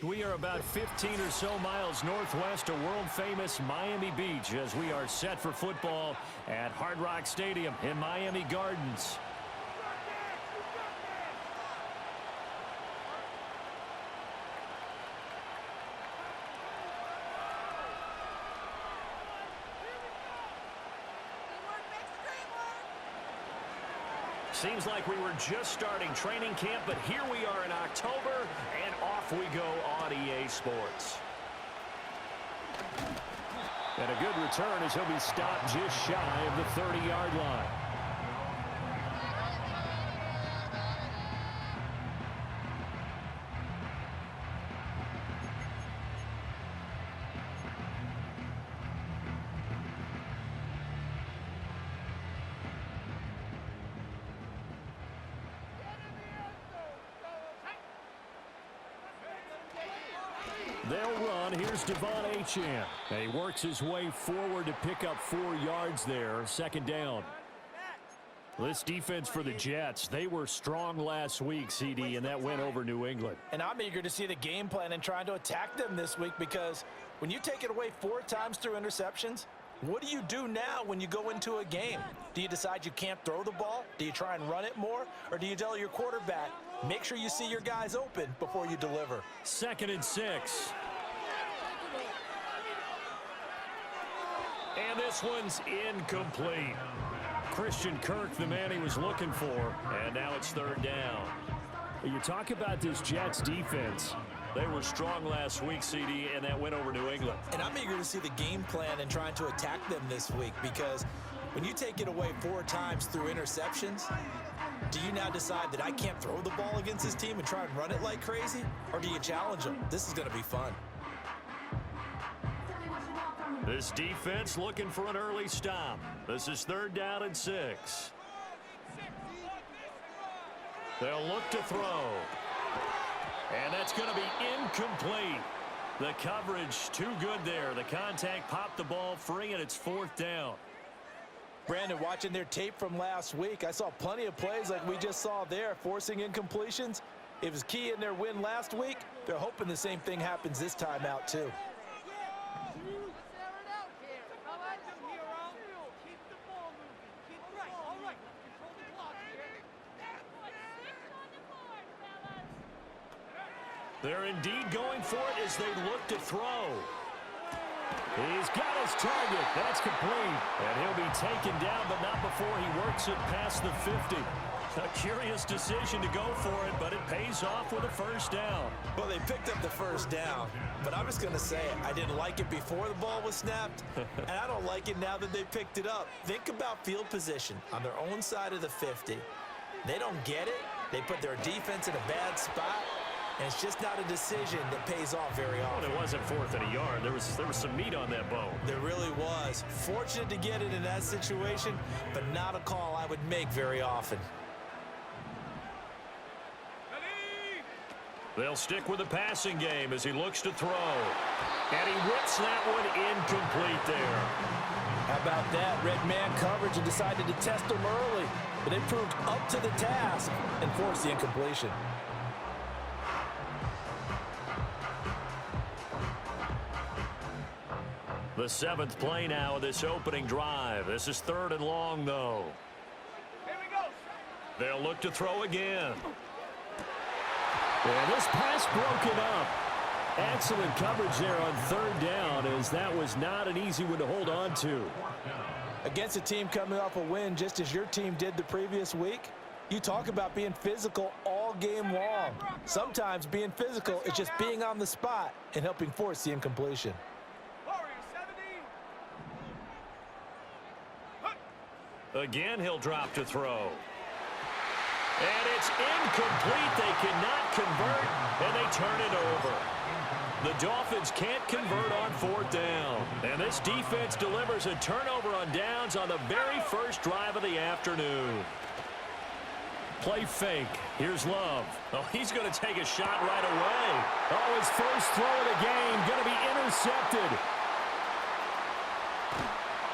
We are about 15 or so miles northwest of world-famous Miami Beach as we are set for football at Hard Rock Stadium in Miami Gardens. Seems like we were just starting training camp, but here we are in October, and off we go on EA Sports. And a good return as he'll be stopped just shy of the 30-yard line. They'll run. Here's Devon Achane. And he works his way forward to pick up 4 yards there. Second down. This defense for the Jets, they were strong last week, CD, and that went over New England. And I'm eager to see the game plan and trying to attack them this week, because when you take it away 4 times through interceptions, what do you do now when you go into a game? Do you decide you can't throw the ball? Do you try and run it more? Or do you tell your quarterback, make sure you see your guys open before you deliver? 2nd and 6. And this one's incomplete. Christian Kirk, the man he was looking for, and now it's 3rd down. You talk about this Jets defense. They were strong last week, CD, and that went over New England. And I'm eager to see the game plan and trying to attack them this week, because when you take it away 4 times through interceptions, do you now decide that I can't throw the ball against this team and try and run it like crazy? Or do you challenge them? This is going to be fun. This defense looking for an early stop. This is 3rd down and 6. They'll look to throw. And that's going to be incomplete. The coverage too good there. The contact popped the ball free, and it's 4th down. Brandon, watching their tape from last week, I saw plenty of plays like we just saw there, forcing incompletions. It was key in their win last week. They're hoping the same thing happens this time out, too. They're indeed going for it as they look to throw. He's got his target. That's complete. And he'll be taken down, but not before he works it past the 50. A curious decision to go for it, but it pays off with a 1st down. Well, they picked up the 1st down, but I'm just going to say it. I didn't like it before the ball was snapped, and I don't like it now that they picked it up. Think about field position on their own side of the 50. They don't get it. They put their defense in a bad spot. And it's just not a decision that pays off very often. Well, it wasn't 4th and a yard. There was some meat on that bone. There really was. Fortunate to get it in that situation, but not a call I would make very often. They'll stick with the passing game as he looks to throw. And he whips that one incomplete there. How about that? Red man coverage and decided to test him early. But it proved up to the task and forced the incompletion. The 7th play now of this opening drive. This is 3rd and long, though. Here we go. They'll look to throw again. And this pass broken up. Excellent coverage there on 3rd down, as that was not an easy one to hold on to. Against a team coming off a win just as your team did the previous week, you talk about being physical all game long. Sometimes being physical is just being on the spot and helping force the incompletion. Again, he'll drop to throw. And it's incomplete. They cannot convert, and they turn it over. The Dolphins can't convert on 4th down. And this defense delivers a turnover on downs on the very first drive of the afternoon. Play fake. Here's Love. Oh, he's going to take a shot right away. Oh, his first throw of the game going to be intercepted.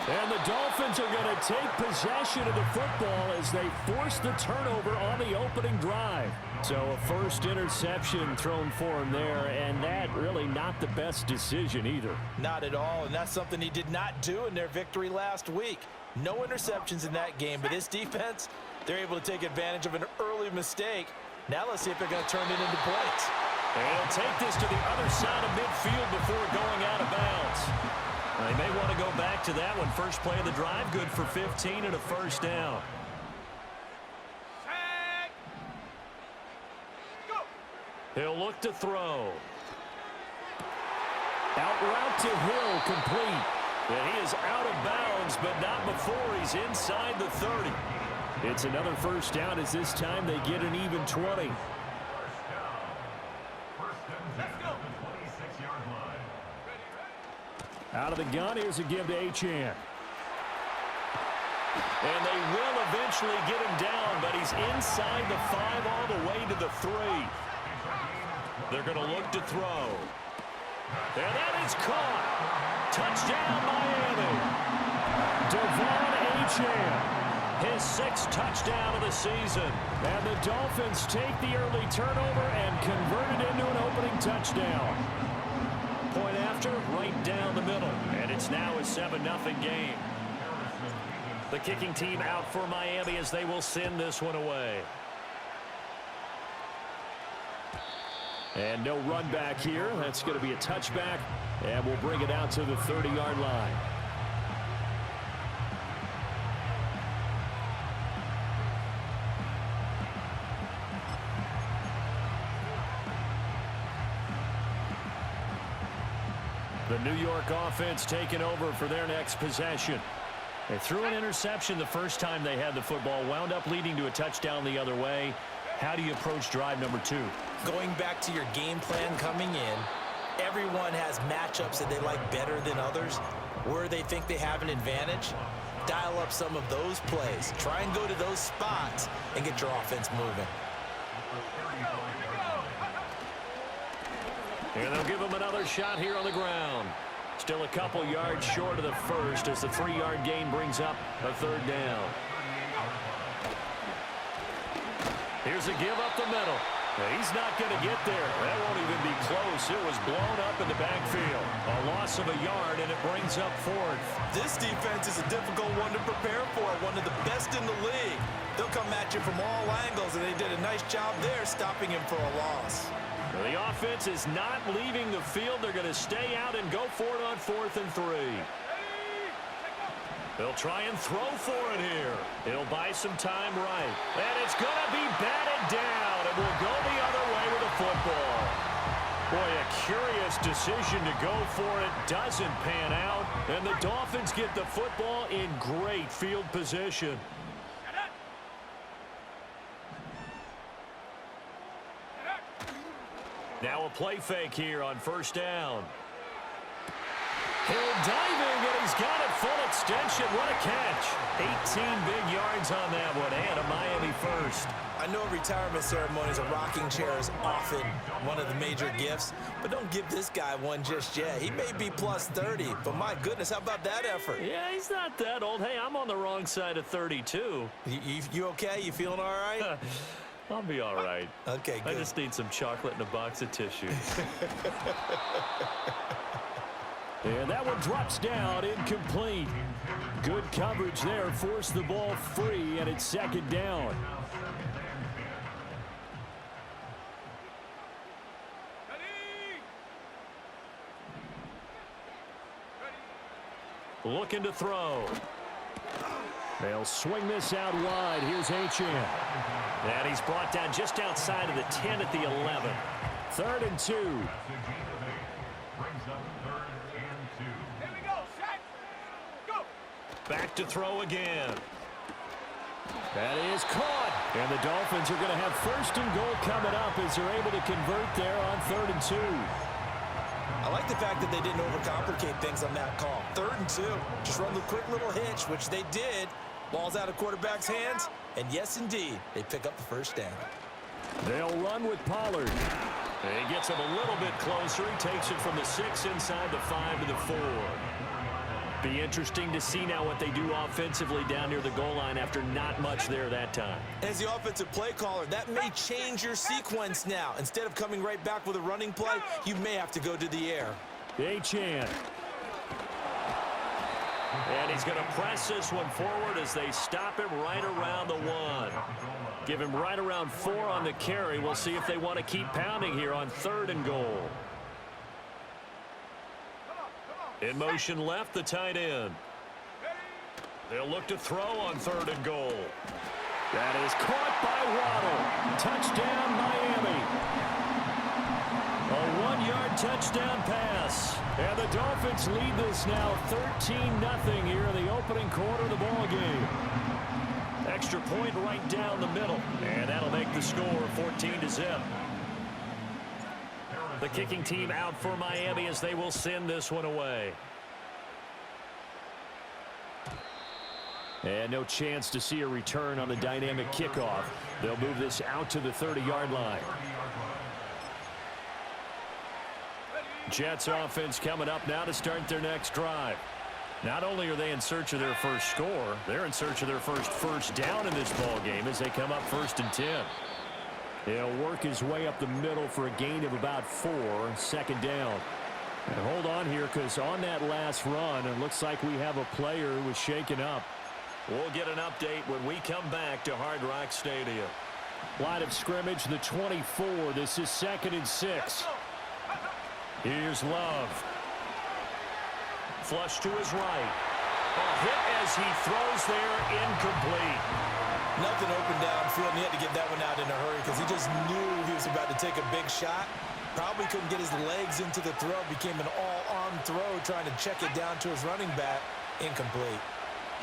And the Dolphins are going to take possession of the football as they force the turnover on the opening drive. So a first interception thrown for him there, and that really not the best decision either. Not at all, and that's something he did not do in their victory last week. No interceptions in that game, but this defense, they're able to take advantage of an early mistake. Now let's see if they're going to turn it into points. And he'll take this to the other side of midfield before going out of bounds. They may want to go back to that one. First play of the drive, good for 15 and a first down. Set. Go. He'll look to throw. Out route to Hill, complete. And he is out of bounds, but not before he's inside the 30. It's another first down as this time they get an even 20. Out of the gun, here's a give to Achane. And they will eventually get him down, but he's inside the 5 all the way to the 3. They're going to look to throw. And that is caught. Touchdown, Miami. Devon Achane, his 6th touchdown of the season. And the Dolphins take the early turnover and convert it into an opening touchdown. Point after, right down the middle. And it's now a 7-0 game. The kicking team out for Miami as they will send this one away. And no run back here. That's going to be a touchback. And we'll bring it out to the 30-yard line. The New York offense taking over for their next possession. They threw an interception the first time they had the football, wound up leading to a touchdown the other way. How do you approach drive number 2? Going back to your game plan coming in, everyone has matchups that they like better than others. Where they think they have an advantage, dial up some of those plays. Try and go to those spots and get your offense moving. And they'll give him another shot here on the ground. Still a couple yards short of the first as the 3-yard gain brings up a 3rd down. Here's a give up the middle. He's not going to get there. That won't even be close. It was blown up in the backfield. A loss of a yard, and it brings up 4th. This defense is a difficult one to prepare for, one of the best in the league. They'll come at you from all angles, and they did a nice job there stopping him for a loss. The offense is not leaving the field. They're going to stay out and go for it on 4th and 3. They'll try and throw for it here. He'll buy some time right. And it's going to be batted down, and will go the other way with the football. Boy, a curious decision to go for it. Doesn't pan out, and the Dolphins get the football in great field position. Now a play fake here on 1st down. Hill diving, and he's got it full extension. What a catch. 18 big yards on that one, and a Miami first. I know retirement ceremonies, a rocking chair is often one of the major gifts, but don't give this guy one just yet. He may be plus 30, but my goodness, how about that effort? Yeah, he's not that old. Hey, I'm on the wrong side of 32. You okay? You feeling all right? I'll be all right. Okay, good. I just need some chocolate and a box of tissues. And that one drops down, incomplete. Good coverage there, forced the ball free, and it's 2nd down. Looking to throw. They'll swing this out wide. Here's Achane. And he's brought down just outside of the 10 at the 11. 3rd and 2. Here we go. Set. Go. Back to throw again. That is caught. And the Dolphins are going to have 1st and goal coming up as they're able to convert there on 3rd and 2. I like the fact that they didn't overcomplicate things on that call. 3rd and 2. Just run the quick little hitch, which they did. Ball's out of quarterback's hands. And yes, indeed, they pick up the 1st down. They'll run with Pollard. And he gets him a little bit closer. He takes it from the 6 inside the 5 to the 4. Be interesting to see now what they do offensively down near the goal line after not much there that time. As the offensive play caller, that may change your sequence now. Instead of coming right back with a running play, you may have to go to the air. Achane. And he's going to press this one forward as they stop him right around the 1. Give him right around 4 on the carry. We'll see if they want to keep pounding here on 3rd and goal. In motion left, the tight end. They'll look to throw on 3rd and goal. That is caught by Waddle. Touchdown, Miami. A 1-yard touchdown pass. And the Dolphins lead this now 13-0 here in the opening quarter of the ball game. Extra point right down the middle. And that'll make the score 14-0. The kicking team out for Miami as they will send this one away. And no chance to see a return on the dynamic kickoff. They'll move this out to the 30-yard line. Jets offense coming up now to start their next drive. Not only are they in search of their first score, they're in search of their first down in this ball game as they come up 1st and 10. He'll work his way up the middle for a gain of about 4, 2nd down. And hold on here, because on that last run, it looks like we have a player who was shaken up. We'll get an update when we come back to Hard Rock Stadium. Line of scrimmage, the 24. This is 2nd and 6. Here's Love. Flush to his right. A hit as he throws there, incomplete. Nothing open downfield, and he had to get that one out in a hurry because he just knew he was about to take a big shot. Probably couldn't get his legs into the throw. Became an all-arm throw, trying to check it down to his running back. Incomplete.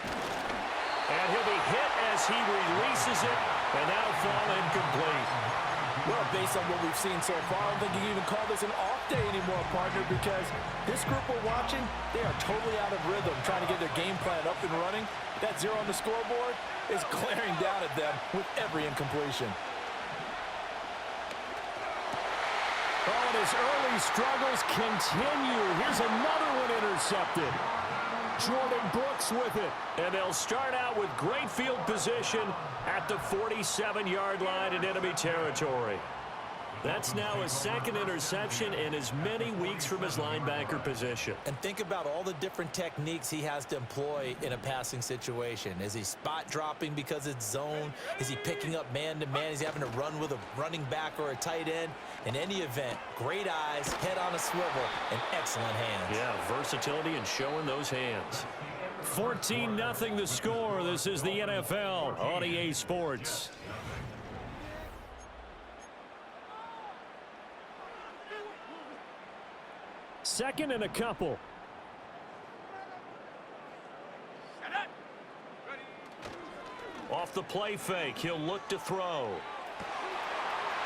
And he'll be hit as he releases it, and that'll fall incomplete. Well, based on what we've seen so far, I don't think you can even call this an off day anymore, partner, because this group we're watching, they are totally out of rhythm, trying to get their game plan up and running. That 0 on the scoreboard is glaring down at them with every incompletion. Oh, and his early struggles continue. Here's another one intercepted. Jordan Brooks with it. And they'll start out with great field position at the 47-yard line in enemy territory. That's now his 2nd interception in as many weeks from his linebacker position. And think about all the different techniques he has to employ in a passing situation. Is he spot dropping because it's zone? Is he picking up man-to-man? Is he having to run with a running back or a tight end? In any event, great eyes, head on a swivel, and excellent hands. Yeah, versatility and showing those hands. 14-0 the score. This is the NFL on EA Sports. Second and a couple. Off the play fake, he'll look to throw.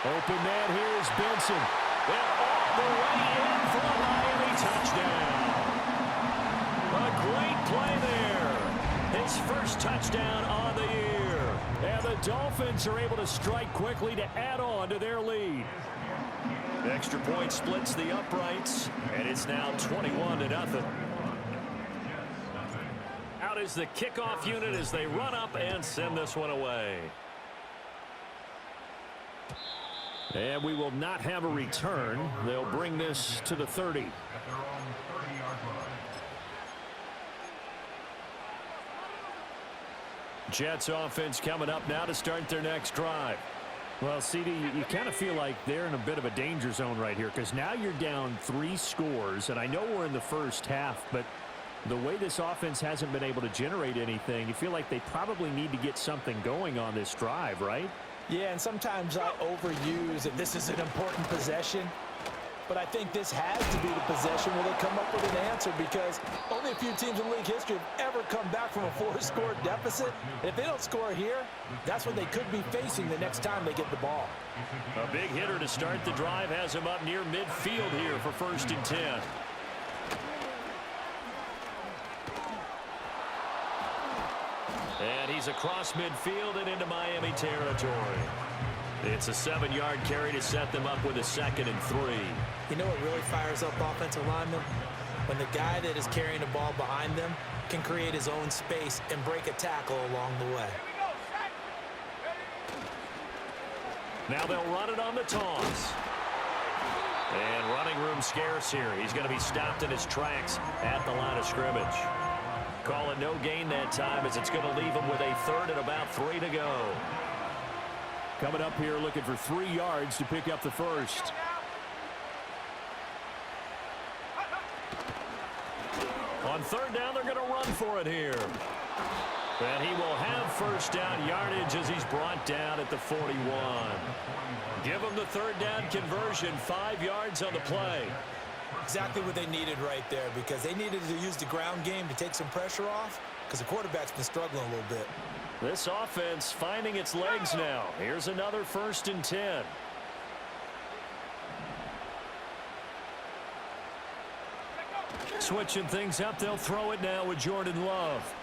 Open man here is Benson. And all the way in for a Miami touchdown. A great play there. His first touchdown on the year. And the Dolphins are able to strike quickly to add on to their lead. The extra point splits the uprights, and it's now 21-0. Out is the kickoff unit as they run up and send this one away. And we will not have a return. They'll bring this to the 30. Jets offense coming up now to start their next drive. Well, CD, you kind of feel like they're in a bit of a danger zone right here because now you're down 3 scores, and I know we're in the first half, but the way this offense hasn't been able to generate anything, you feel like they probably need to get something going on this drive, right? Yeah, and sometimes I overuse that this is an important possession. But I think this has to be the possession where they come up with an answer because only a few teams in league history have ever come back from a 4-score deficit. And if they don't score here, that's what they could be facing the next time they get the ball. A big hitter to start the drive has him up near midfield here for 1st and 10. And he's across midfield and into Miami territory. It's a 7-yard carry to set them up with a 2nd and 3. You know what really fires up offensive linemen? when the guy that is carrying the ball behind them can create his own space and break a tackle along the way. Now they'll run it on the toss. And running room scarce here. He's going to be stopped in his tracks at the line of scrimmage. Call it no gain that time as it's going to leave him with a third and about 3 to go. Coming up here looking for 3 yards to pick up the first. On third down, they're going to run for it here. And he will have first down yardage as he's brought down at the 41. Give him the third down conversion, 5 yards on the play. Exactly what they needed right there, because they needed to use the ground game to take some pressure off, because the quarterback's been struggling a little bit. This offense finding its legs now. Here's another 1st and 10. Switching things up, they'll throw it now with Jordan Love.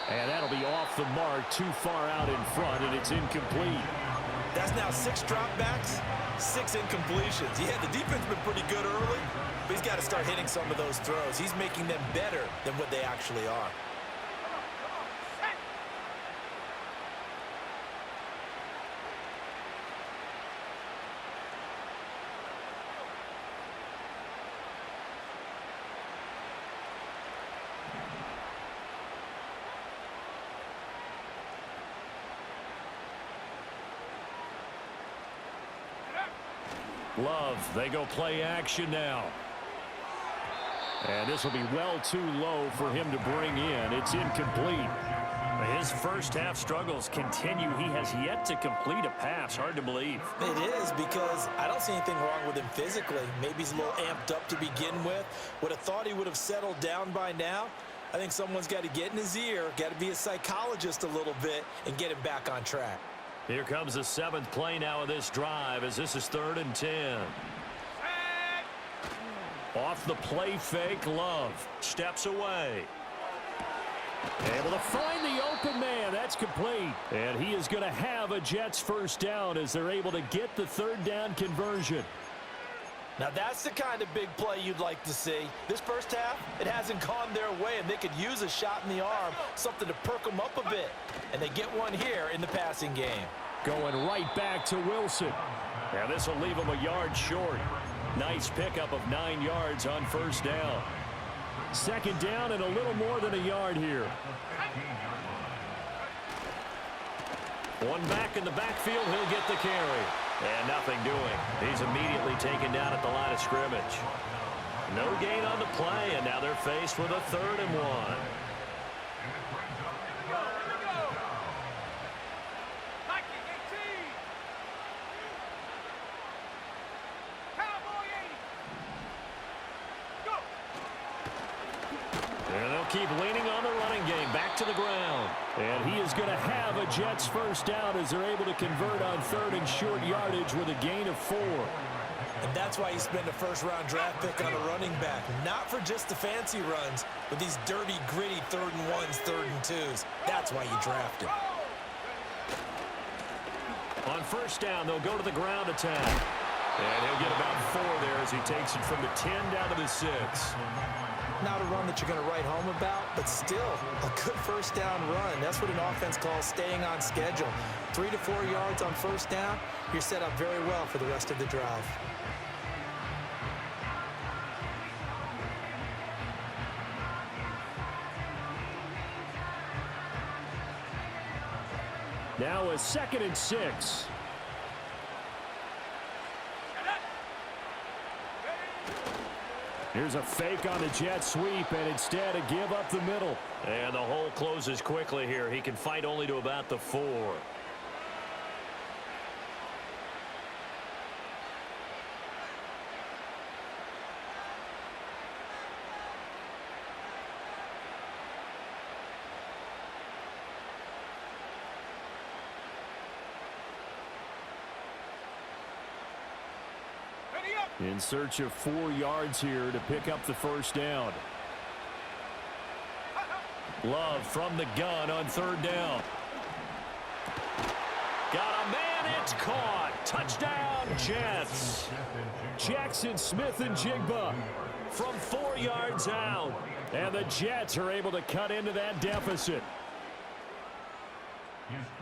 And that'll be off the mark, too far out in front, and it's incomplete. That's now 6 dropbacks, 6 incompletions. Yeah, the defense has been pretty good early, but he's got to start hitting some of those throws. He's making them better than what they actually are. Love, they go play action now. And this will be well too low for him to bring in. It's incomplete. His first half struggles continue. He has yet to complete a pass. Hard to believe. It is, because I don't see anything wrong with him physically. Maybe he's a little amped up to begin with. Would have thought he would have settled down by now. I think someone's got to get in his ear, got to be a psychologist a little bit, and get him back on track. Here comes the 7th play now of this drive as this is 3rd and 10. Off the play fake, Love steps away. Able to find the open man. That's complete. And he is going to have a Jets first down as they're able to get the 3rd down conversion. Now that's the kind of big play you'd like to see. This first half, it hasn't gone their way, and they could use a shot in the arm, something to perk them up a bit. And they get one here in the passing game. Going right back to Wilson. Now this will leave him a yard short. Nice pickup of 9 yards on first down. 2nd down and a little more than a yard here. One back in the backfield, he'll get the carry. And nothing doing. He's immediately taken down at the line of scrimmage. No gain on the play, and now they're faced with a 3rd and 1. And they'll keep leaning on the running game. Back to the ground. And he is going to have a Jets first down as they're able to convert on 3rd and short yardage with a gain of 4. And that's why you spend a first-round draft pick on a running back. Not for just the fancy runs, but these dirty, gritty 3rd and 1s, 3rd and 2s. That's why you draft him. On first down, they'll go to the ground attack. And he'll get about 4 there as he takes it from the 10 down to the 6. Not a run that you're going to write home about, but still a good first down run. That's what an offense calls staying on schedule. 3 to 4 yards on first down, you're set up very well for the rest of the drive. Now a 2nd and 6. Here's a fake on the jet sweep, and instead a give up the middle. And the hole closes quickly here. He can fight only to about the 4. In search of 4 yards here to pick up the first down. Love from the gun on 3rd down. Got a man It's caught. Touchdown, Jets. Jackson Smith and Jigba From 4 yards out. And the Jets are able to cut into that deficit.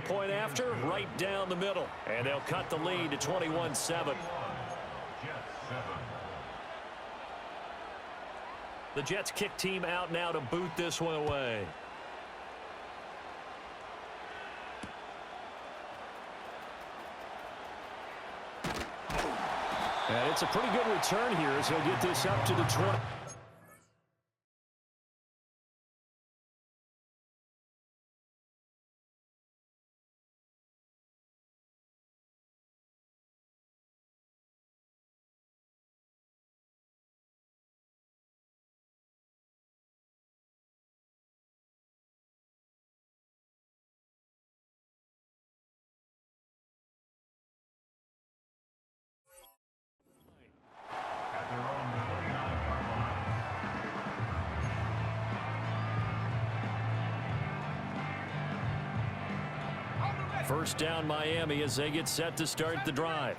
Point after, right down the middle. And they'll cut the lead to 21-7. The Jets kick team out now to boot this one away. And it's a pretty good return here as he'll get this up to the 20. First down Miami as they get set to start the drive.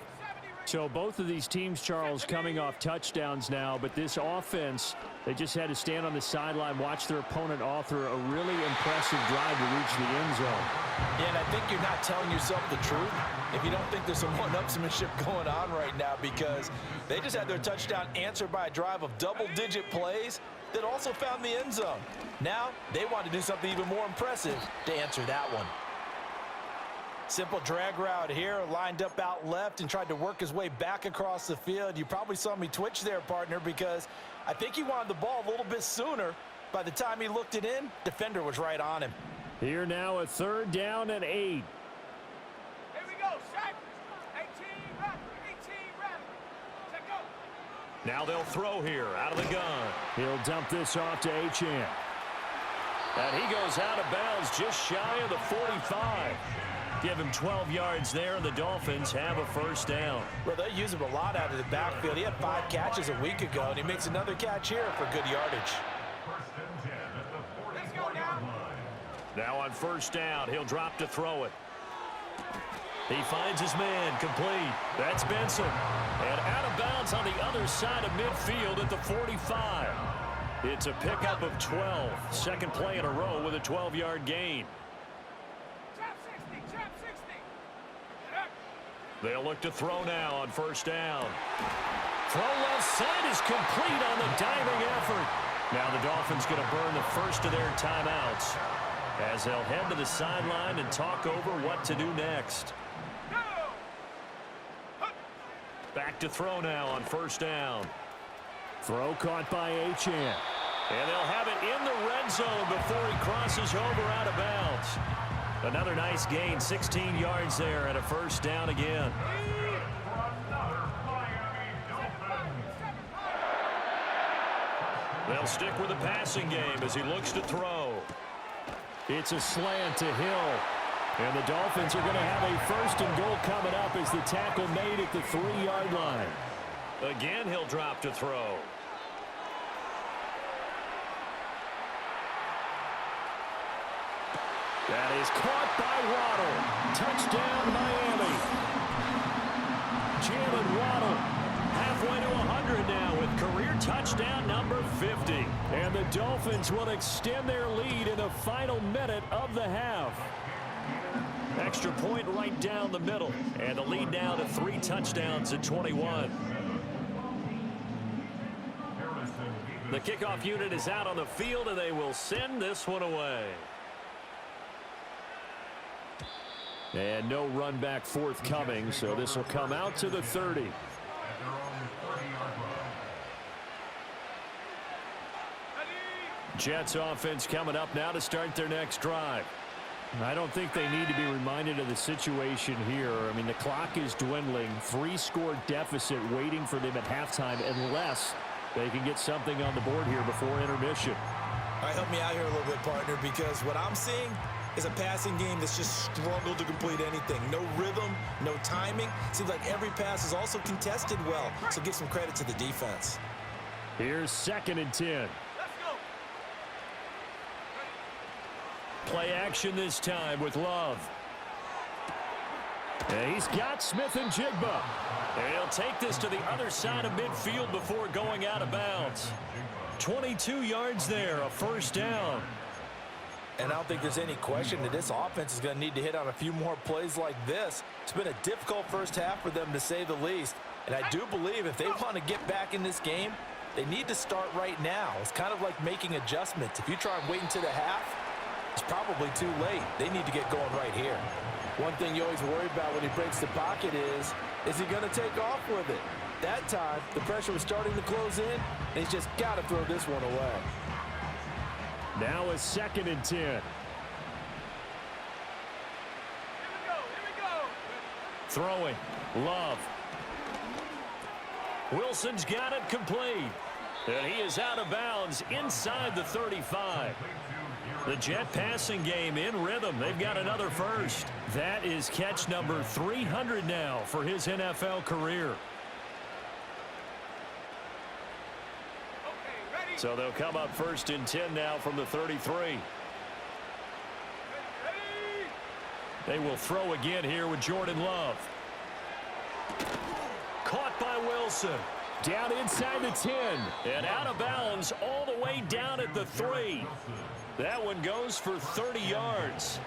So both of these teams, Charles, coming off touchdowns now, but this offense, they just had to stand on the sideline, watch their opponent author a really impressive drive to reach the end zone. Yeah, and I think you're not telling yourself the truth if you don't think there's some one-upsmanship going on right now, because they just had their touchdown answered by a drive of double-digit plays that also found the end zone. Now they want to do something even more impressive to answer that one. Simple drag route here, lined up out left and tried to work his way back across the field. You probably saw me twitch there, partner, because I think he wanted the ball a little bit sooner. By the time he looked it in, defender was right on him. Here now a 3rd down and 8. Here we go, set. 18 rapid, 18 rapid. Check go. Now they'll throw here out of the gun. He'll dump this off to Achane. And he goes out of bounds just shy of the 45. Give him 12 yards there, and the Dolphins have a first down. Well, they use him a lot out of the backfield. He had 5 catches a week ago, and he makes another catch here for good yardage. Let's go now. Now on first down, he'll drop to throw it. He finds his man, complete. That's Benson. And out of bounds on the other side of midfield at the 45. It's a pickup of 12. Second play in a row with a 12-yard gain. Trap 60, trap 60. They'll look to throw now on first down. Throw left side is complete on the diving effort. Now the Dolphins going to burn the first of their timeouts as they'll head to the sideline and talk over what to do next. Back to throw now on first down. Throw caught by Achane. And they'll have it in the red zone before he crosses over out of bounds. Another nice gain, 16 yards there, and a first down again. They'll stick with the passing game as he looks to throw. It's a slant to Hill. And the Dolphins are going to have a 1st and goal coming up as the tackle made at the 3-yard line. Again, he'll drop to throw. That is caught by Waddle. Touchdown, Miami. Jalen Waddle Halfway to 100 now with career touchdown number 50. And the Dolphins will extend their lead in the final minute of the half. Extra point right down the middle. And the lead now to 3 touchdowns at 21. The kickoff unit is out on the field, and they will send this one away. And no run back forthcoming, so this will come out to the 30. Jets offense coming up now to start their next drive. I don't think they need to be reminded of the situation here. I mean, the clock is dwindling. 3-score deficit waiting for them at halftime unless they can get something on the board here before intermission. All right, help me out here a little bit, partner, because what I'm seeing is a passing game that's just struggled to complete anything. No rhythm, no timing. Seems like every pass is also contested well, so give some credit to the defense. Here's 2nd and 10. Let's go. Play action this time with Love. And he's got Smith and Jigba. And he'll take this to the other side of midfield before going out of bounds. 22 yards there, a first down. And I don't think there's any question that this offense is going to need to hit on a few more plays like this. It's been a difficult first half for them, to say the least. And I do believe if they want to get back in this game, they need to start right now. It's kind of like making adjustments. If you try and wait until the half, it's probably too late. They need to get going right here. One thing you always worry about when he breaks the pocket is he going to take off with it? That time, the pressure was starting to close in, and he's just got to throw this one away. Now a 2nd and 10. Here we go. Throwing. Love. Wilson's got it complete. And he is out of bounds inside the 35. The Jet passing game in rhythm. They've got another first. That is catch number 300 now for his NFL career. So they'll come up 1st and 10 now from the 33. They will throw again here with Jordan Love. Caught by Wilson. Down inside the 10. And out of bounds all the way down at the 3. That one goes for 30 yards.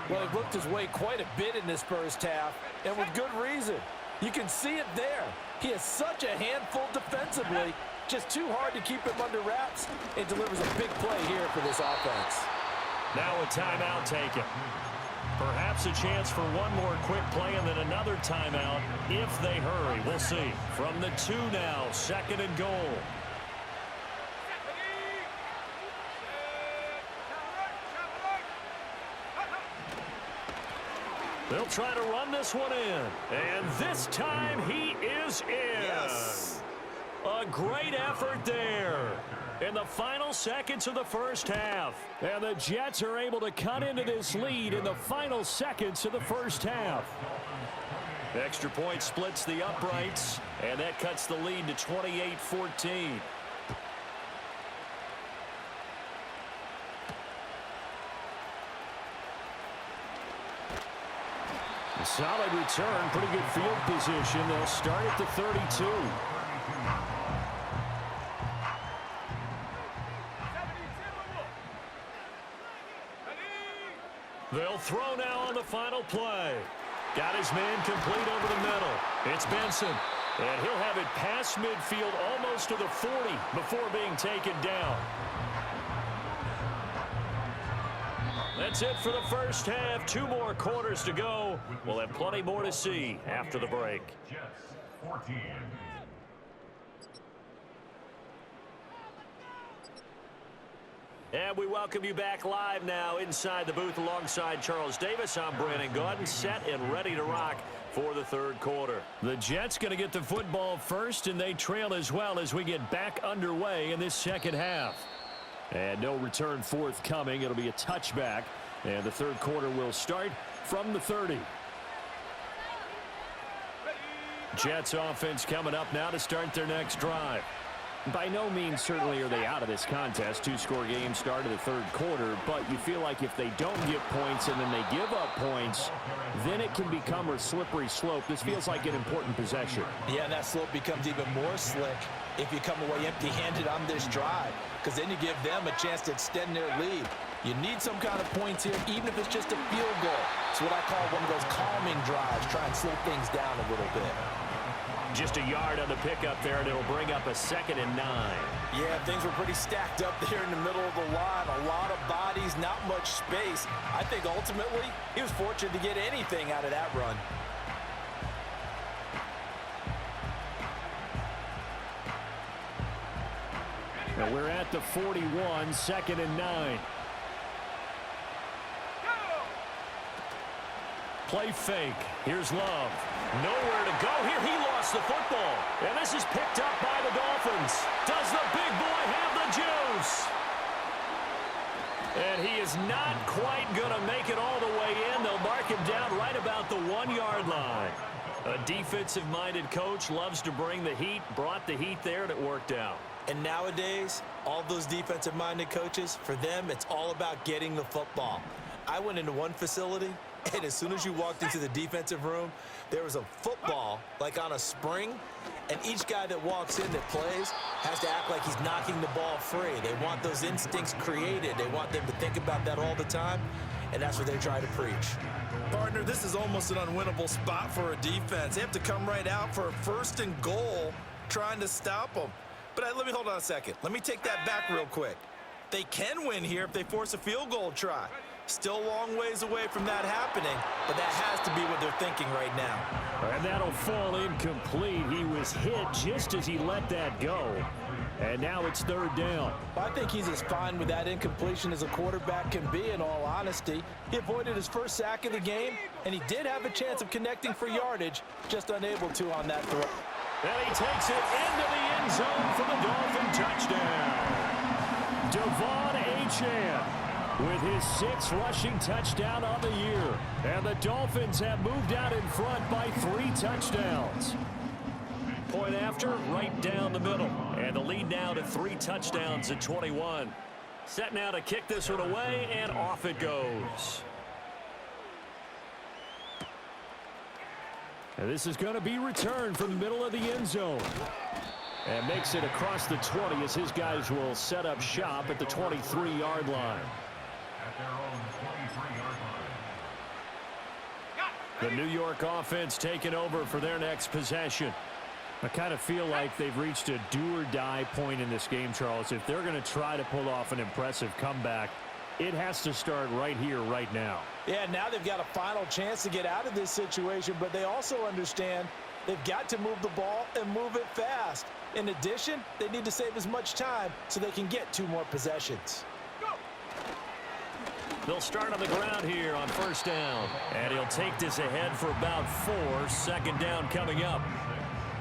Well, he looked his way quite a bit in this first half, and with good reason. You can see it there. He has such a handful defensively. Just too hard to keep him under wraps. It delivers a big play here for this offense. Now a timeout taken. Perhaps a chance for one more quick play and then another timeout if they hurry. We'll see. From the 2 now, 2nd and goal. They'll try to run this one in. And this time he is in. Yes. A great effort there in the final seconds of the first half. And the Jets are able to cut into this lead in the final seconds of the first half. Extra point splits the uprights, and that cuts the lead to 28-14. Solid return, pretty good field position. They'll start at the 32. They'll throw now on the final play. Got his man complete over the middle. It's Benson. And he'll have it past midfield almost to the 40 before being taken down. That's it for the first half. 2 more quarters to go. We'll have plenty more to see after the break. And we welcome you back live now inside the booth alongside Charles Davis. I'm Brandon Gaudin, set and ready to rock for the 3rd quarter. The Jets going to get the football first, and they trail as well as we get back underway in this 2nd half. And no return forthcoming. It'll be a touchback, and the 3rd quarter will start from the 30. Jets offense coming up now to start their next drive. By no means certainly are they out of this contest. 2-score game start of the 3rd quarter, but you feel like if they don't get points and then they give up points, then it can become a slippery slope. This feels like an important possession. Yeah, and that slope becomes even more slick if you come away empty-handed on this drive, because then you give them a chance to extend their lead. You need some kind of points here, even if it's just a field goal. It's what I call one of those calming drives, try and slow things down a little bit. Just a yard on the pickup there, and it'll bring up a 2nd and 9. Yeah, things were pretty stacked up there in the middle of the line. A lot of bodies, not much space. I think ultimately he was fortunate to get anything out of that run. And we're at the 41, 2nd and 9. Play fake. Here's Love. Nowhere to go here. He lost the football. And this is picked up by the Dolphins. Does the big boy have the juice? And he is not quite going to make it all the way in. They'll mark him down right about the 1-yard line. A defensive-minded coach loves to bring the heat, brought the heat there, and it worked out. And nowadays, all those defensive-minded coaches, for them, it's all about getting the football. I went into one facility, And as soon as you walked into the defensive room, there was a football, like on a spring, and each guy that walks in that plays has to act like he's knocking the ball free. They want those instincts created. They want them to think about that all the time, and that's what they try to preach. Partner, this is almost an unwinnable spot for a defense. They have to come right out for a 1st and goal trying to stop them. But let me hold on a second. Let me take that back real quick. They can win here if they force a field goal try. Still a long ways away from that happening, but that has to be what they're thinking right now. And that'll fall incomplete. He was hit just as he let that go. And now it's 3rd down. I think he's as fine with that incompletion as a quarterback can be, in all honesty. He avoided his first sack of the game, and he did have a chance of connecting for yardage, just unable to on that throw. And he takes it into the end zone for the Dolphin touchdown. Devon Achane with his 6th rushing touchdown on the year. And the Dolphins have moved out in front by 3 touchdowns. Point after, right down the middle. And the lead now to 3 touchdowns at 21. Set now to kick this one away, and off it goes. And this is going to be returned from the middle of the end zone. And makes it across the 20 as his guys will set up shop at the 23-yard line. The New York offense taking over for their next possession. I kind of feel like they've reached a do-or-die point in this game, Charles. If they're going to try to pull off an impressive comeback, it has to start right here, right now. Yeah, now they've got a final chance to get out of this situation, but they also understand they've got to move the ball and move it fast. In addition, they need to save as much time so they can get 2 more possessions. They'll start on the ground here on 1st down. And he'll take this ahead for about 4. 2nd down coming up.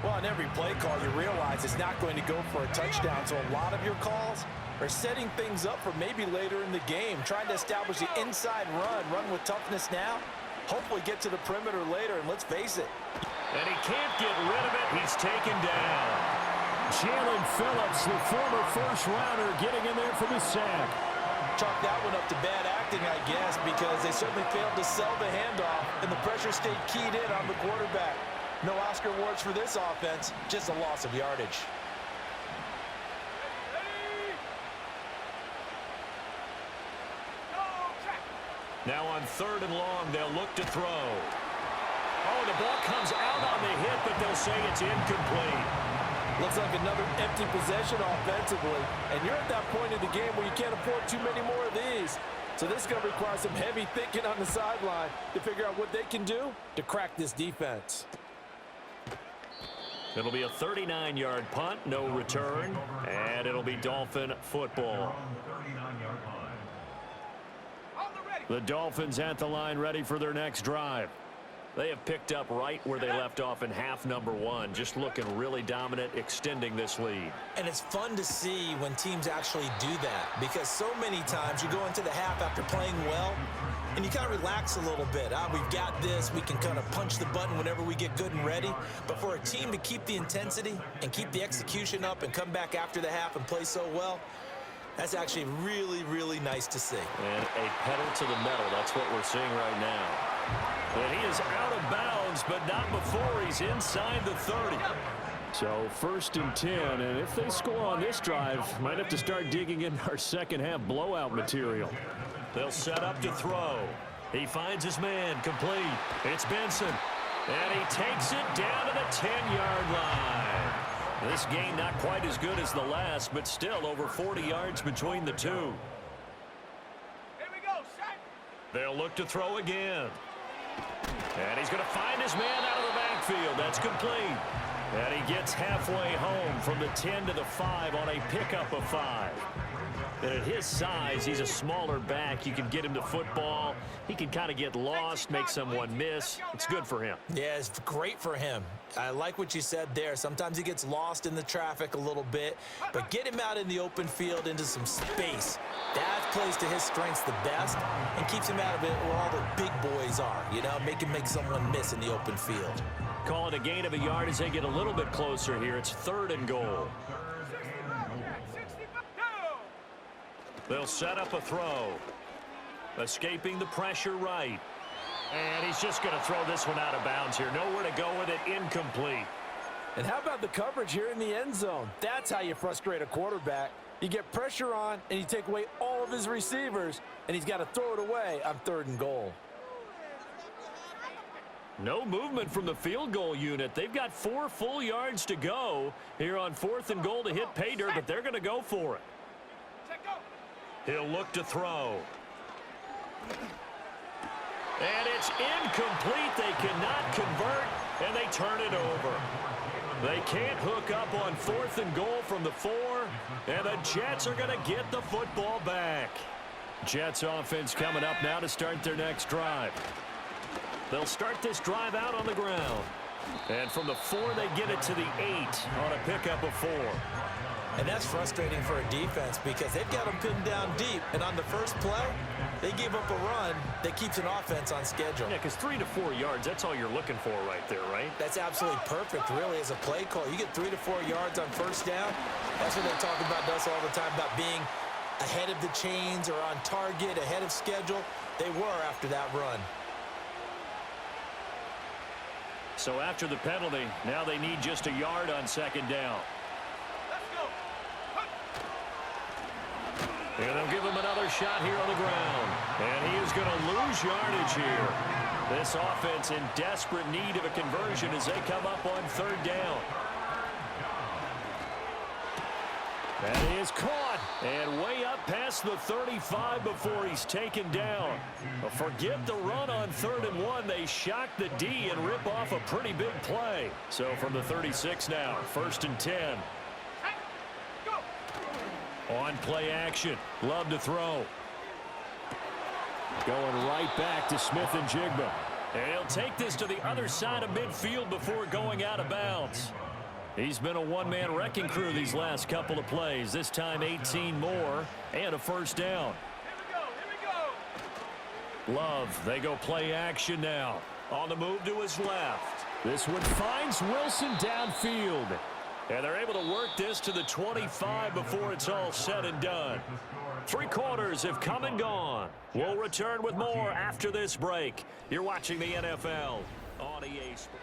Well, on every play call, you realize it's not going to go for a touchdown, so a lot of your calls are setting things up for maybe later in the game, trying to establish the inside run with toughness now, hopefully get to the perimeter later, and let's face it. And he can't get rid of it. He's taken down. Jalen Phillips, the former 1st-rounder, getting in there for the sack. Chalk that one up to bad acting, I guess, because they certainly failed to sell the handoff, and the pressure stayed keyed in on the quarterback. No Oscar awards for this offense, just a loss of yardage. Now on 3rd and long, they'll look to throw. Oh, the ball comes out on the hit, but they'll say it's incomplete. Looks like another empty possession offensively, and you're at that point in the game where you can't afford too many more of these. So this is going to require some heavy thinking on the sideline to figure out what they can do to crack this defense. It'll be a 39-yard punt, no return, and it'll be Dolphin football. The Dolphins at the line, ready for their next drive. They have picked up right where they left off in half number 1, just looking really dominant, extending this lead. And it's fun to see when teams actually do that, because so many times you go into the half after playing well, and you kind of relax a little bit. We've got this. We can kind of punch the button whenever we get good and ready. But for a team to keep the intensity and keep the execution up and come back after the half and play so well, that's actually really, really nice to see. And a pedal to the metal. That's what we're seeing right now. And he is out of bounds, but not before he's inside the 30. So 1st and 10, and if they score on this drive, might have to start digging in our second-half blowout material. They'll set up to throw. He finds his man, complete. It's Benson. And he takes it down to the 10-yard line. This game not quite as good as the last, but still over 40 yards between the two. Here we go, set. They'll look to throw again. And he's going to find his man out of the backfield. That's complete. And he gets halfway home from the 10 to the 5 on a pickup of 5. And at his size, he's a smaller back. You can get him to football. He can kind of get lost, make someone miss. It's good for him. Yeah, it's great for him. I like what you said there. Sometimes he gets lost in the traffic a little bit, but get him out in the open field into some space. That plays to his strengths the best and keeps him out of it where all the big boys are, you know, make him make someone miss in the open field. Call it a gain of a yard as they get a little bit closer here. It's 3rd and goal. They'll set up a throw. Escaping the pressure right. And he's just going to throw this one out of bounds here. Nowhere to go with it. Incomplete. And how about the coverage here in the end zone? That's how you frustrate a quarterback. You get pressure on, and you take away all of his receivers, and he's got to throw it away on 3rd and goal. No movement from the field goal unit. They've got 4 full yards to go here on 4th and goal to hit pay dirt, but they're going to go for it. He'll look to throw. And it's incomplete. They cannot convert, and they turn it over. They can't hook up on 4th and goal from the 4, and the Jets are going to get the football back. Jets offense coming up now to start their next drive. They'll start this drive out on the ground. And from the 4, they get it to the 8 on a pickup of 4. And that's frustrating for a defense because they've got them pinned down deep, and on the first play, they give up a run that keeps an offense on schedule. Yeah, because 3 to 4 yards, that's all you're looking for right there, right? That's absolutely perfect, really, as a play call. You get 3 to 4 yards on first down. That's what they talk about us all the time, about being ahead of the chains or on target, ahead of schedule. They were after that run. So after the penalty, now they need just a yard on 2nd down. And they'll give him another shot here on the ground. And he is going to lose yardage here. This offense in desperate need of a conversion as they come up on 3rd down. That is caught. And way up past the 35 before he's taken down. But forget the run on 3rd and 1. They shock the D and rip off a pretty big play. So from the 36 now, 1st and 10. On play action. Love to throw. Going right back to Smith and Jigba. And he'll take this to the other side of midfield before going out of bounds. He's been a one-man wrecking crew these last couple of plays. This time 18 more and a 1st down. Here we go. Love, they go play action now. On the move to his left. This one finds Wilson downfield. And they're able to work this to the 25 before it's all said and done. 3 quarters have come and gone. We'll return with more after this break. You're watching the NFL on EA Sports.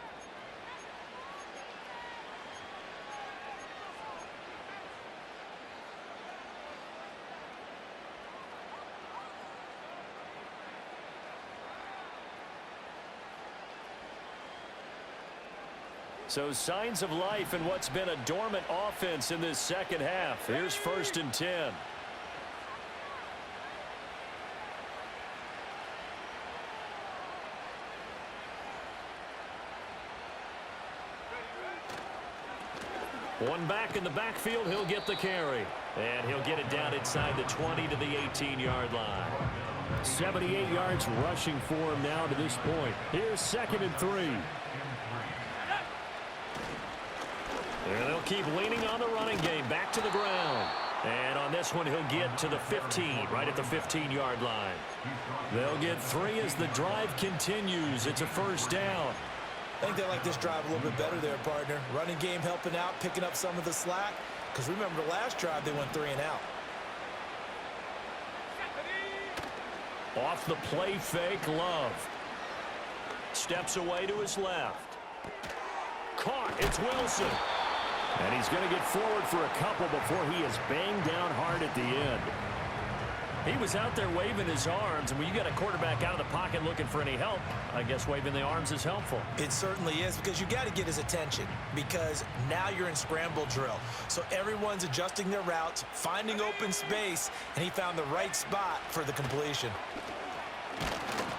So signs of life in what's been a dormant offense in this 2nd half. Here's 1st and 10. One back in the backfield, he'll get the carry. And he'll get it down inside the 20 to the 18-yard line. 78 yards rushing for him now to this point. Here's 2nd and 3. And they'll keep leaning on the running game. Back to the ground. And on this one, he'll get to the 15, right at the 15-yard line. They'll get 3 as the drive continues. It's a 1st down. I think they like this drive a little bit better there, partner. Running game helping out, picking up some of the slack. Because remember, the last drive, they went 3 and out. Off the play fake, Love. Steps away to his left. Caught. It's Wilson. And he's going to get forward for a couple before he is banged down hard at the end. He was out there waving his arms, and when you got a quarterback out of the pocket looking for any help, I guess waving the arms is helpful. It certainly is, because you got to get his attention, because now you're in scramble drill. So everyone's adjusting their routes, finding open space, and he found the right spot for the completion.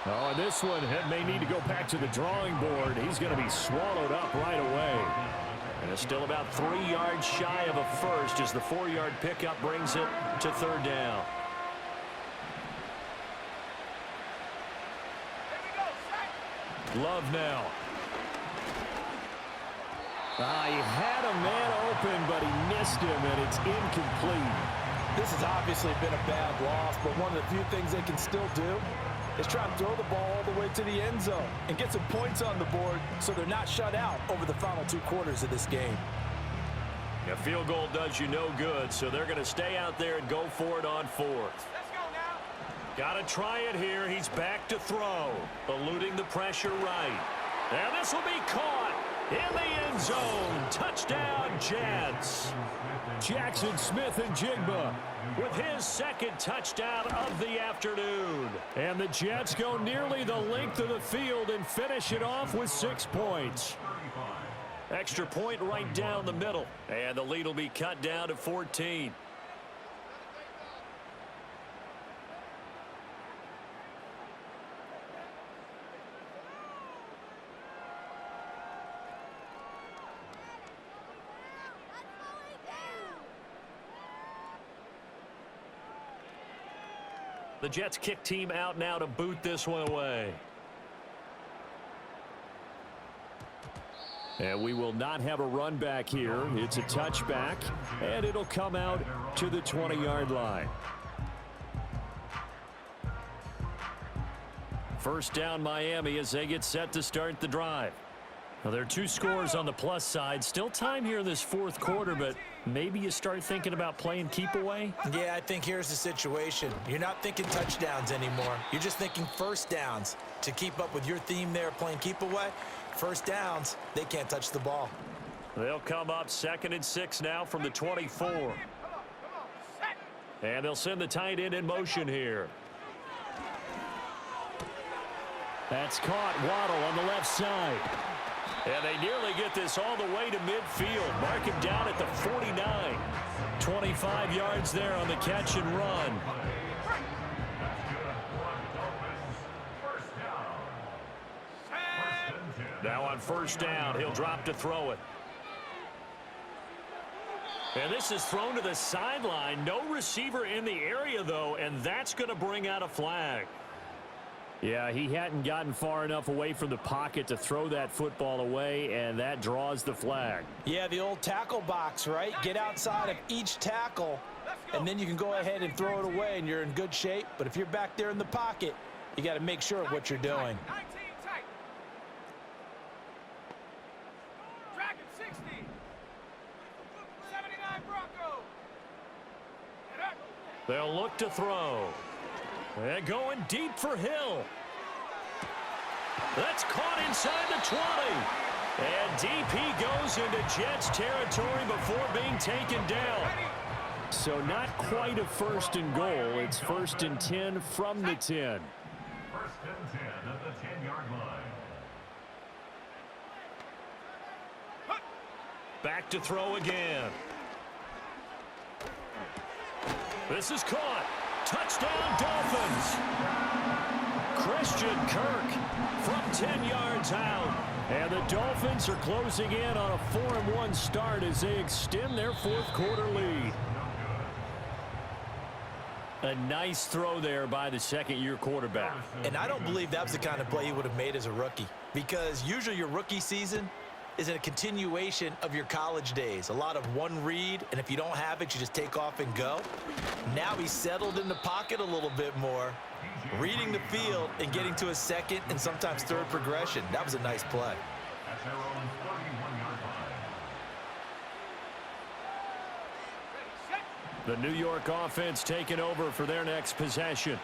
Oh, and this one may need to go back to the drawing board. He's going to be swallowed up right away. And it's still about 3 yards shy of a first as the 4-yard pickup brings it to 3rd down. Love now. He had a man open, but he missed him, and it's incomplete. This has obviously been a bad loss, but one of the few things they can still do is try to throw the ball all the way to the end zone and get some points on the board so they're not shut out over the final 2 quarters of this game. A field goal does you no good, so they're going to stay out there and go for it on 4th. Let's go now. Got to try it here. He's back to throw. Eluding the pressure right. And this will be caught in the end zone. Touchdown, Jets. Jackson Smith-Njigba With his second touchdown of the afternoon. And the Jets go nearly the length of the field and finish it off with 6 points. Extra point right down the middle. And the lead will be cut down to 14. The Jets kick team out now to boot this one away. And we will not have a run back here. It's a touchback, and it'll come out to the 20-yard line. First down, Miami, as they get set to start the drive. Now, there are 2 scores on the plus side. Still time here in this fourth quarter, but maybe you start thinking about playing keep away? Yeah, I think here's the situation. You're not thinking touchdowns anymore. You're just thinking first downs. To keep up with your theme there, playing keep away, first downs, they can't touch the ball. They'll come up 2nd and 6 now from the 24. And they'll send the tight end in motion here. That's caught. Waddle on the left side. And they nearly get this all the way to midfield. Mark him down at the 49. 25 yards there on the catch and run. Now on first down, he'll drop to throw it. And this is thrown to the sideline. No receiver in the area, though, and that's going to bring out a flag. Yeah, he hadn't gotten far enough away from the pocket to throw that football away, and that draws the flag. Yeah, the old tackle box, right? Get outside of each tackle, and then you can go ahead and throw it away, and you're in good shape. But if you're back there in the pocket, you got to make sure of what you're doing. 19 tight. Dragon 60. 79 Bronco. They'll look to throw. And going deep for Hill. That's caught inside the 20. And deep he goes into Jets territory before being taken down. So not quite a 1st and goal. It's 1st and 10 from the 10. 1st and 10 at the 10-yard line. Back to throw again. This is caught. Touchdown, Dolphins. Christian Kirk from 10 yards out. And the Dolphins are closing in on a 4-1 start as they extend their 4th quarter lead. A nice throw there by the second-year quarterback. And I don't believe that's the kind of play he would have made as a rookie, because usually your rookie season is a continuation of your college days. A lot of one read, and if you don't have it, you just take off and go. Now he's settled in the pocket a little bit more, reading the field and getting to a 2nd and sometimes 3rd progression. That was a nice play. That's their own 41-yard line. The New York offense taking over for their next possession.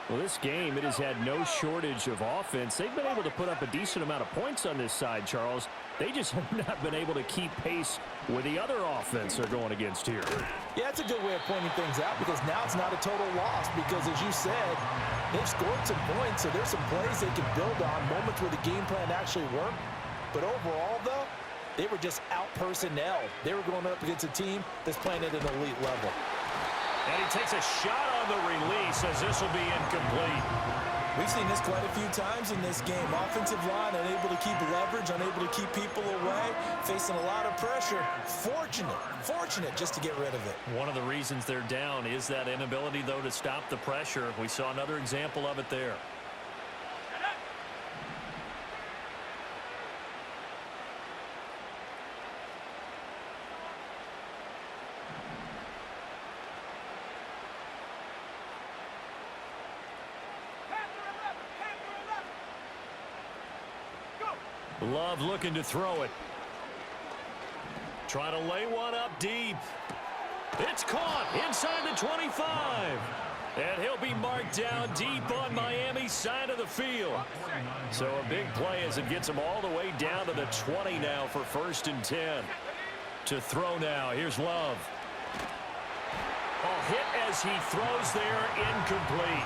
Well, this game, it has had no shortage of offense. They've been able to put up a decent amount of points on this side, Charles. They just have not been able to keep pace with the other offense they're going against here. Yeah, that's a good way of pointing things out, because now it's not a total loss, because as you said, they've scored some points, so there's some plays they can build on, moments where the game plan actually worked. But overall, though, they were just out-personnel. They were going up against a team that's playing at an elite level. And he takes a shot on the release as this will be incomplete. We've seen this quite a few times in this game. Offensive line unable to keep leverage, unable to keep people away, facing a lot of pressure. Fortunate just to get rid of it. One of the reasons they're down is that inability, though, to stop the pressure. We saw another example of it there. Love looking to throw it. Trying to lay one up deep. It's caught inside the 25. And he'll be marked down deep on Miami's side of the field. So a big play as it gets him all the way down to the 20 now for 1st and 10. To throw now. Here's Love. Oh, hit as he throws there, incomplete.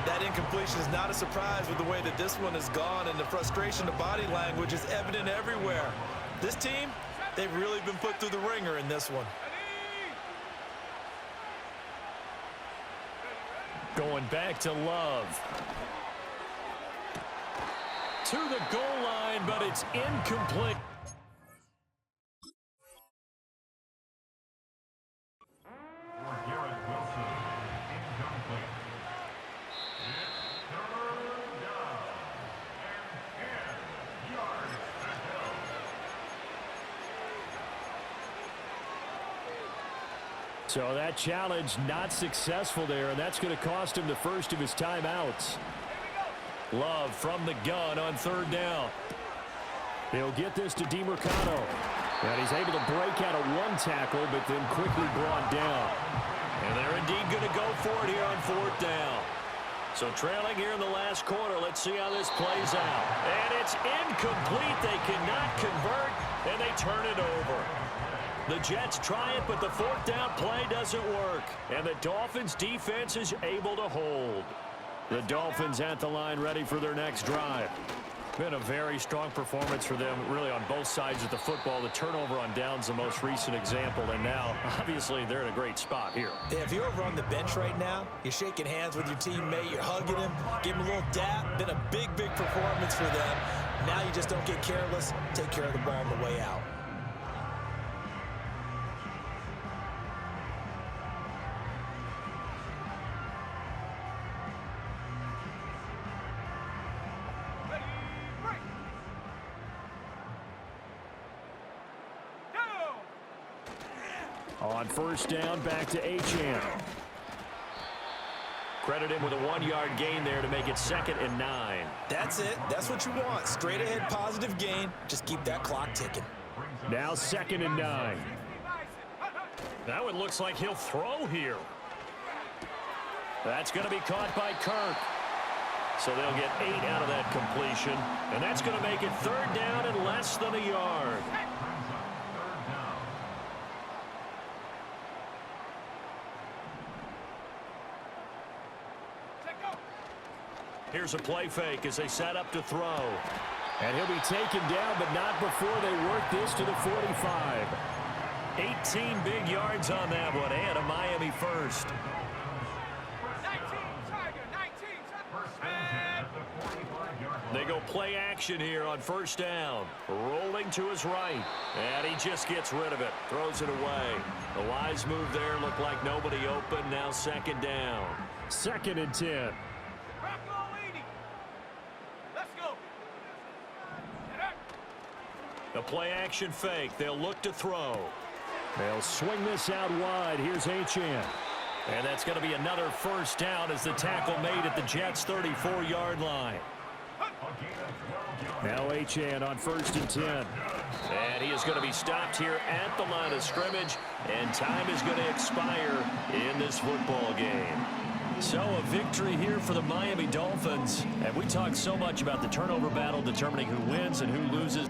That incompletion is not a surprise with the way that this one has gone, and the frustration of body language is evident everywhere. This team, they've really been put through the ringer in this one. Going back to Love. To the goal line, but it's incomplete. So that challenge not successful there, and that's going to cost him the first of his timeouts. Love from the gun on 3rd down. He'll get this to DeMarcano. And he's able to break out of one tackle, but then quickly brought down. And they're indeed going to go for it here on 4th down. So trailing here in the last quarter, let's see how this plays out. And it's incomplete. They cannot convert, and they turn it over. The Jets try it, but the 4th down play doesn't work. And the Dolphins' defense is able to hold. The Dolphins at the line ready for their next drive. Been a very strong performance for them, really, on both sides of the football. The turnover on downs, the most recent example, and now, obviously, they're in a great spot here. Yeah, if you're over on the bench right now, you're shaking hands with your teammate, you're hugging him, give him a little dap. Been a big, big performance for them. Now you just don't get careless. Take care of the ball on the way out. On 1st down, back to Achane. Credit him with a 1-yard gain there to make it 2nd and 9. That's it. That's what you want. Straight ahead positive gain. Just keep that clock ticking. Now 2nd and 9. That one looks like he'll throw here. That's going to be caught by Kirk. So they'll get 8 out of that completion. And that's going to make it 3rd down and less than a yard. Here's a play fake as they set up to throw. And he'll be taken down, but not before they work this to the 45. 18 big yards on that one, and a Miami first. 19, They go play action here on 1st down. Rolling to his right. And he just gets rid of it. Throws it away. The wise move there. Looked like nobody open. Now 2nd down. 2nd and 10. The play action fake. They'll look to throw. They'll swing this out wide. Here's Achane. And that's going to be another 1st down as the tackle made at the Jets' 34-yard line. Now Achane on 1st and 10. And he is going to be stopped here at the line of scrimmage. And time is going to expire in this football game. So a victory here for the Miami Dolphins. And we talked so much about the turnover battle determining who wins and who loses.